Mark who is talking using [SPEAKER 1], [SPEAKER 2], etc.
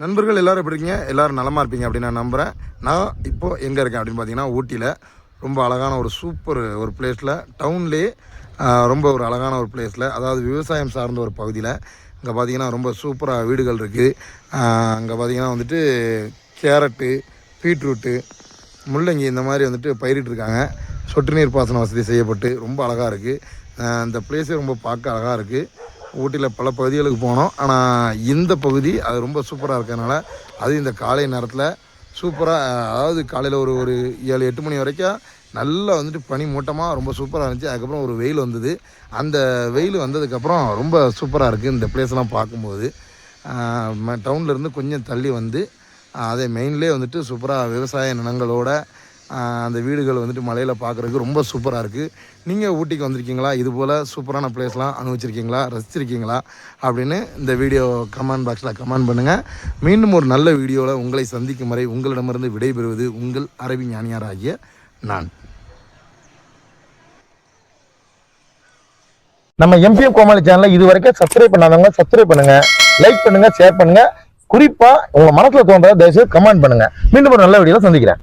[SPEAKER 1] நண்பர்கள் எல்லோரும் எப்படி இருக்கீங்க? எல்லோரும் நலமாக இருப்பீங்க அப்படின்னு நான் நம்புகிறேன். நான் இப்போது எங்கே இருக்கேன் அப்படின்னு பார்த்தீங்கன்னா ஊட்டியில் ரொம்ப அழகான ஒரு சூப்பர் ஒரு பிளேஸில் டவுன்லேயே ரொம்ப ஒரு அழகான ஒரு பிளேஸில், அதாவது விவசாயம் சார்ந்த ஒரு பகுதியில் இங்கே பார்த்தீங்கன்னா ரொம்ப சூப்பராக வீடுகள் இருக்குது. அங்கே பார்த்தீங்கன்னா வந்துட்டு கேரட்டு, பீட்ரூட்டு, முள்ளங்கி இந்த மாதிரி வந்துட்டு பயிரிட்டுருக்காங்க. சொட்டு நீர் பாசன வசதி செய்யப்பட்டு ரொம்ப அழகாக இருக்குது. இந்த பிளேஸே ரொம்ப பார்க்க அழகாக இருக்குது. ஊட்டியில் பல பகுதிகளுக்கு போனோம், ஆனால் இந்த பகுதி அது ரொம்ப சூப்பராக இருக்கிறதுனால அது இந்த காலை நேரத்தில் சூப்பராக, அதாவது காலையில் ஒரு 7-8 மணி வரைக்கும் நல்லா வந்துட்டு பனி மூட்டமாக ரொம்ப சூப்பராக இருந்துச்சு. அதுக்கப்புறம் ஒரு வெயில் வந்தது. அந்த வெயில் வந்ததுக்கப்புறம் ரொம்ப சூப்பராக இருக்குது இந்த பிளேஸ்லாம் பார்க்கும்போது. டவுன்லேருந்து கொஞ்சம் தள்ளி வந்து அதே மெயின்லேயே வந்துட்டு சூப்பராக விவசாய நிலங்களோட அந்த வீடுகள் வந்துட்டு மலையில் பார்க்குறதுக்கு ரொம்ப சூப்பராக இருக்குது. நீங்கள் ஊட்டிக்கு வந்திருக்கீங்களா? இது போல் சூப்பரான பிளேஸ்லாம் அனுபவிச்சிருக்கீங்களா, ரசிச்சிருக்கீங்களா அப்படின்னு இந்த வீடியோ கமெண்ட் பாக்ஸில் கமெண்ட் பண்ணுங்கள். மீண்டும் ஒரு நல்ல வீடியோவில் உங்களை சந்திக்கும் வரை உங்களிடமிருந்து விடைபெறுவது உங்கள் அரபி ஞானியார் ஆகிய நான்.
[SPEAKER 2] நம்ம எம்பிஎம் கோமாளி சேனலை இது வரைக்கும் சப்ஸ்கிரைப் பண்ணாதவங்க சப்ஸ்கிரைப் பண்ணுங்க, லைக் பண்ணுங்க, ஷேர் பண்ணுங்க. குறிப்பா உங்க மனசுல தோன்றத தயவுசெய்து கமெண்ட் பண்ணுங்க. மீண்டும் ஒரு நல்ல வீடியோல சந்திக்கிறேன்.